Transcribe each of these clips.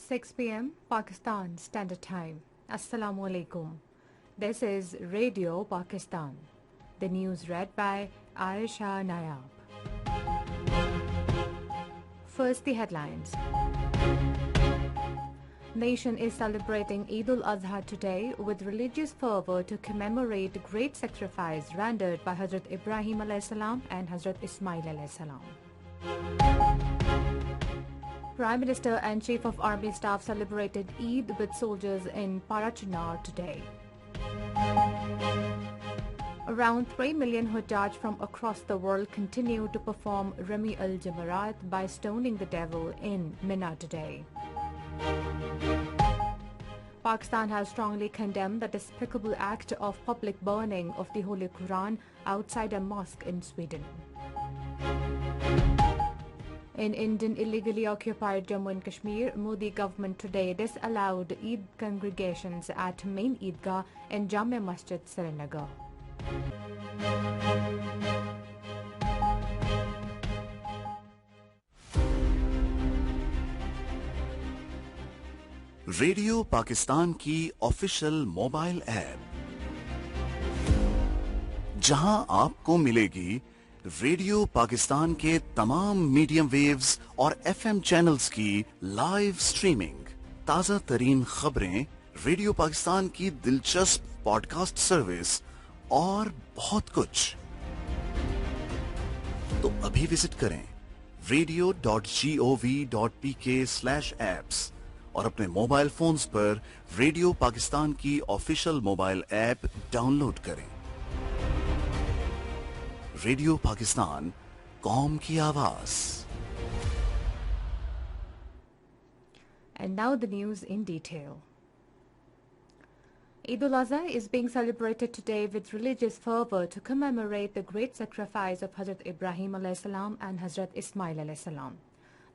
6 p.m. Pakistan Standard Time. Assalamu alaikum. This is Radio Pakistan. The news read by Aisha Nayab. First, the headlines. Nation is celebrating Eid al-Adha today with religious fervor to commemorate great sacrifice rendered by Hazrat Ibrahim alayhi salam and Hazrat Ismail alayhi salam. Prime Minister and Chief of Army Staff celebrated Eid with soldiers in Parachinar today. Around 3 million Hujjaj from across the world continue to perform Rami al-Jamarat by stoning the devil in Mina today. Pakistan has strongly condemned the despicable act of public burning of the Holy Quran outside a mosque in Sweden. In Indian illegally occupied Jammu and Kashmir, Modi government today disallowed Eid congregations at main Eidgah in Jamia Masjid, Srinagar. Radio Pakistan की official mobile app, जहां आपको मिलेगी radio Pakistan के तमाम medium waves और FM channels की live streaming, ताजा तरीन खबरें, रेडियो पाकिस्तान की दिलचस्प पॉडकास्ट सर्विस और बहुत कुछ। तो अभी विजिट करें radio.gov.pk/apps और अपने मोबाइल फोन्स पर रेडियो पाकिस्तान की ऑफिशियल मोबाइल ऐप डाउनलोड करें। रेडियो पाकिस्तान, कौम की आवाज। And now the news in detail. Eid al-Adha is being celebrated today with religious fervor to commemorate the great sacrifice of Hazrat Ibrahim alayhi salam and Hazrat Ismail alayhi salam.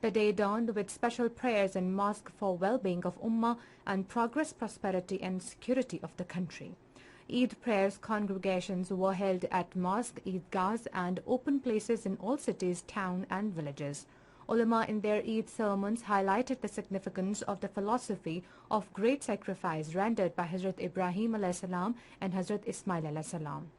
The day dawned with special prayers in mosque for well-being of Ummah and progress, prosperity and security of the country. Eid prayers congregations were held at mosque, Eidgahs and open places in all cities, towns and villages. Ulama in their Eid sermons highlighted the significance of the philosophy of great sacrifice rendered by Hazrat Ibrahim alayhi salam and Hazrat Ismail alayhi salam.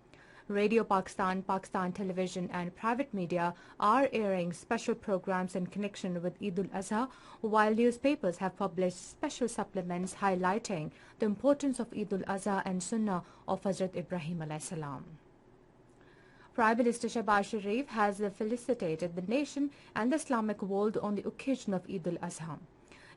Radio Pakistan, Pakistan Television and private media are airing special programs in connection with Eid al-Adha, while newspapers have published special supplements highlighting the importance of Eid al-Adha and Sunnah of Hazrat Ibrahim alayhi salam. Prime Minister Shehbaz Sharif has felicitated the nation and the Islamic world on the occasion of Eid al-Adha.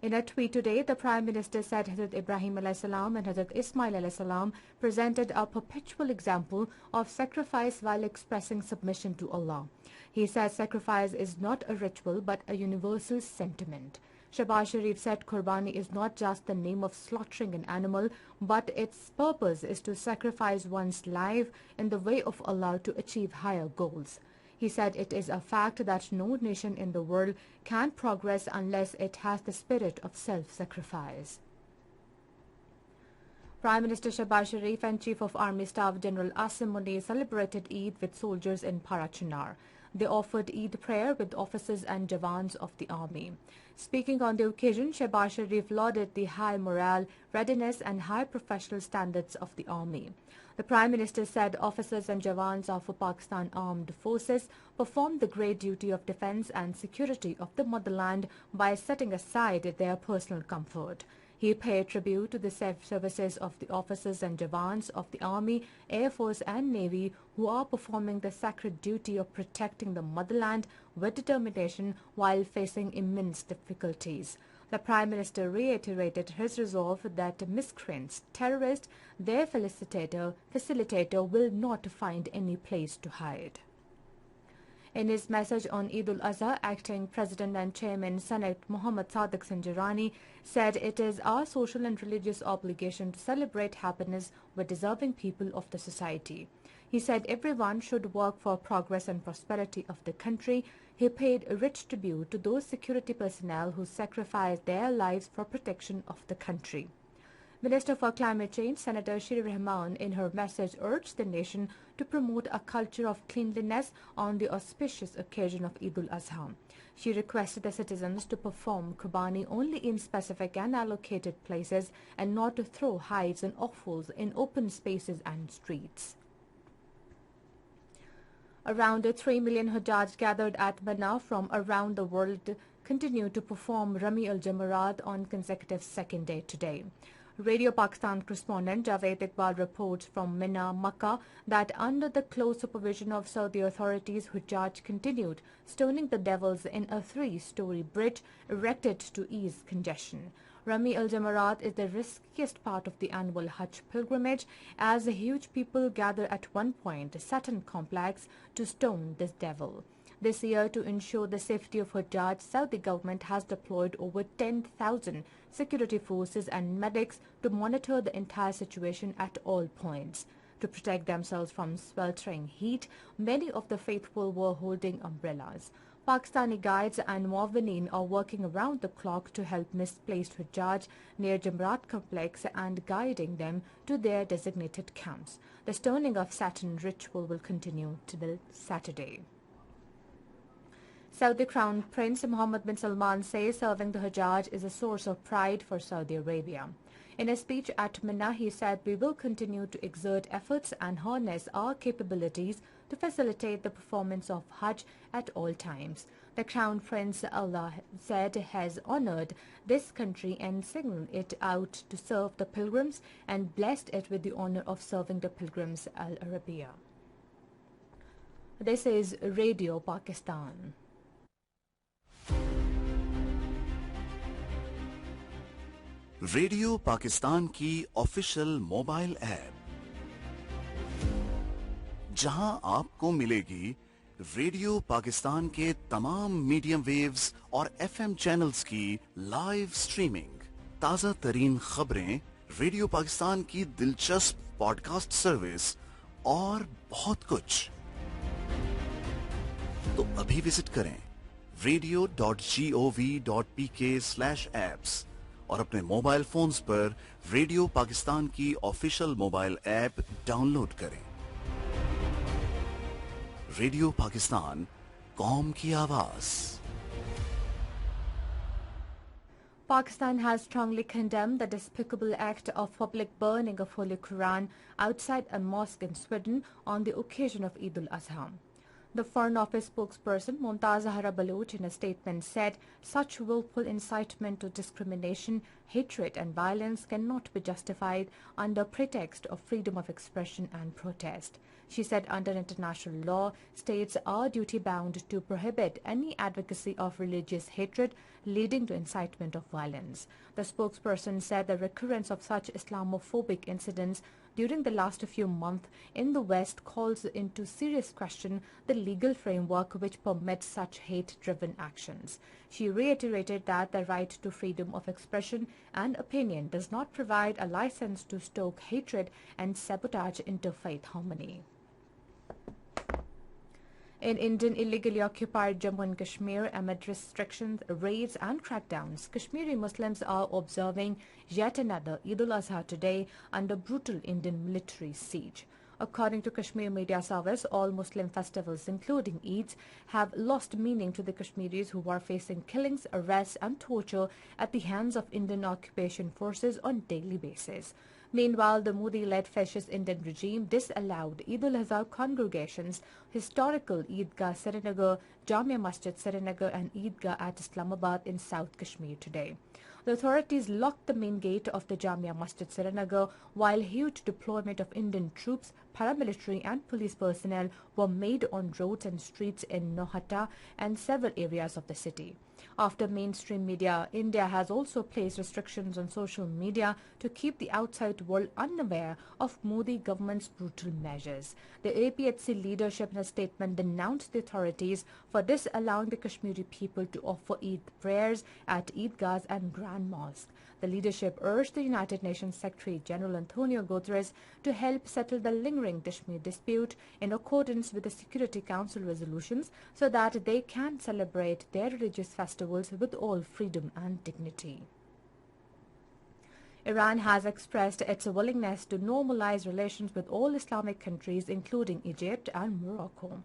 In a tweet today, the Prime Minister said Hazrat Ibrahim alayhi salam and Hazrat Ismail alayhi salam presented a perpetual example of sacrifice while expressing submission to Allah. He said sacrifice is not a ritual but a universal sentiment. Shehbaz Sharif said Qurbani is not just the name of slaughtering an animal, but its purpose is to sacrifice one's life in the way of Allah to achieve higher goals. He said it is a fact that no nation in the world can progress unless it has the spirit of self-sacrifice. Prime Minister Shehbaz Sharif and Chief of Army Staff General Asim Munir celebrated Eid with soldiers in Parachinar. They offered Eid prayer with officers and jawans of the army. Speaking on the occasion, Shehbaz Sharif lauded the high morale, readiness and high professional standards of the army. The Prime Minister said officers and jawans of Pakistan Armed Forces performed the great duty of defence and security of the motherland by setting aside their personal comfort. He paid tribute to the services of the officers and jawans of the Army, Air Force and Navy who are performing the sacred duty of protecting the motherland with determination while facing immense difficulties. The Prime Minister reiterated his resolve that miscreants, terrorists, their facilitator will not find any place to hide. In his message on Eid al-Adha, acting President and Chairman Senate Muhammad Sadiq Sanjarani said it is our social and religious obligation to celebrate happiness with deserving people of the society. He said everyone should work for progress and prosperity of the country. He paid a rich tribute to those security personnel who sacrificed their lives for protection of the country. Minister for Climate Change, Senator Shri Rahman, in her message urged the nation to promote a culture of cleanliness on the auspicious occasion of Eid al-Azha. She requested the citizens to perform Qurbani only in specific and allocated places and not to throw hides and offals in open spaces and streets. Around 3 million Hujjaj gathered at Mina from around the world continue to perform Rami al-Jamarat on consecutive second day today. Radio Pakistan correspondent Javed Iqbal reports from Mina, Makkah, that under the close supervision of Saudi authorities, Hujjaj continued stoning the devils in a 3-story bridge erected to ease congestion. Rami al-Jamarat is the riskiest part of the annual Hajj pilgrimage, as a huge people gather at one point, Saturn complex, to stone this devil. This year, to ensure the safety of Hujjaj, Saudi government has deployed over 10,000 security forces and medics to monitor the entire situation at all points. To protect themselves from sweltering heat, many of the faithful were holding umbrellas. Pakistani guides and Muawwinin are working around the clock to help misplaced Hujjaj near Jamarat complex and guiding them to their designated camps. The stoning of Saturn ritual will continue till Saturday. Saudi Crown Prince Mohammed bin Salman says serving the Hujjaj is a source of pride for Saudi Arabia. In a speech at Mina, he said, "We will continue to exert efforts and harness our capabilities to facilitate the performance of Hajj at all times." The Crown Prince, Allah said, has honored this country and singled it out to serve the pilgrims and blessed it with the honor of serving the pilgrims Al Arabiya. This is Radio Pakistan. Radio Pakistan की official mobile app, जहां आपको मिलेगी radio Pakistan के तमाम medium waves और FM channels की live streaming, ताजा तरीन खबरें, रेडियो पाकिस्तान की दिलचस्प पॉडकास्ट सर्विस और बहुत कुछ। तो अभी विजिट करें radio.gov.pk/apps और अपने मोबाइल फोन्स पर रेडियो पाकिस्तान की ऑफिशियल मोबाइल ऐप डाउनलोड करें। रेडियो पाकिस्तान, कौम की आवाज। Pakistan has strongly condemned the despicable act of public burning of Holy Quran outside a mosque in Sweden on the occasion of Eid al-Azha. The Foreign Office spokesperson Mumtaz Zahra Baloch in a statement said such willful incitement to discrimination, hatred and violence cannot be justified under pretext of freedom of expression and protest. She said under international law, states are duty-bound to prohibit any advocacy of religious hatred leading to incitement of violence. The spokesperson said the recurrence of such Islamophobic incidents during the last few months in the West calls into serious question the legal framework which permits such hate-driven actions. She reiterated that the right to freedom of expression and opinion does not provide a license to stoke hatred and sabotage interfaith harmony. In Indian illegally occupied Jammu and Kashmir, amid restrictions, raids and crackdowns, Kashmiri Muslims are observing yet another Eid al-Azha today under brutal Indian military siege. According to Kashmir Media Service, all Muslim festivals, including Eids, have lost meaning to the Kashmiris who are facing killings, arrests and torture at the hands of Indian occupation forces on daily basis. Meanwhile, the Modi-led fascist Indian regime disallowed Eid al-Azha congregations, historical Eidgah Srinagar, Jamia Masjid Srinagar and Eidgah at Islamabad in South Kashmir today. The authorities locked the main gate of the Jamia Masjid Srinagar while huge deployment of Indian troops, paramilitary and police personnel were made on roads and streets in Nohata and several areas of the city. After mainstream media, India has also placed restrictions on social media to keep the outside world unaware of Modi government's brutal measures. The APHC leadership in a statement denounced the authorities for disallowing the Kashmiri people to offer Eid prayers at Eidgahs and Grand Mosque. The leadership urged the United Nations Secretary General Antonio Guterres to help settle the lingering Kashmir dispute in accordance with the Security Council resolutions so that they can celebrate their religious festivals with all freedom and dignity. Iran has expressed its willingness to normalize relations with all Islamic countries, including Egypt and Morocco.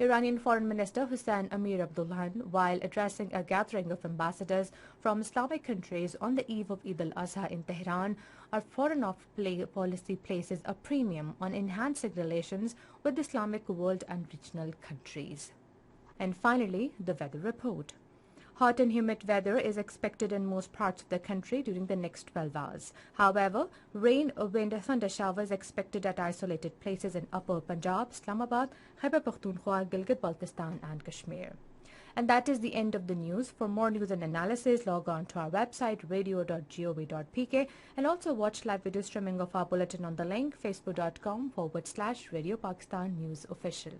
Iranian Foreign Minister Hussein Amir Abdullahian, while addressing a gathering of ambassadors from Islamic countries on the eve of Eid al-Adha in Tehran, our foreign policy places a premium on enhancing relations with the Islamic world and regional countries. And finally, the weather report. Hot and humid weather is expected in most parts of the country during the next 12 hours. However, rain, wind, and thunder showers expected at isolated places in Upper Punjab, Islamabad, Khyber Pakhtunkhwa, Gilgit-Baltistan, and Kashmir. And that is the end of the news. For more news and analysis, log on to our website radio.gov.pk and also watch live video streaming of our bulletin on the link facebook.com/Radio Pakistan News Official.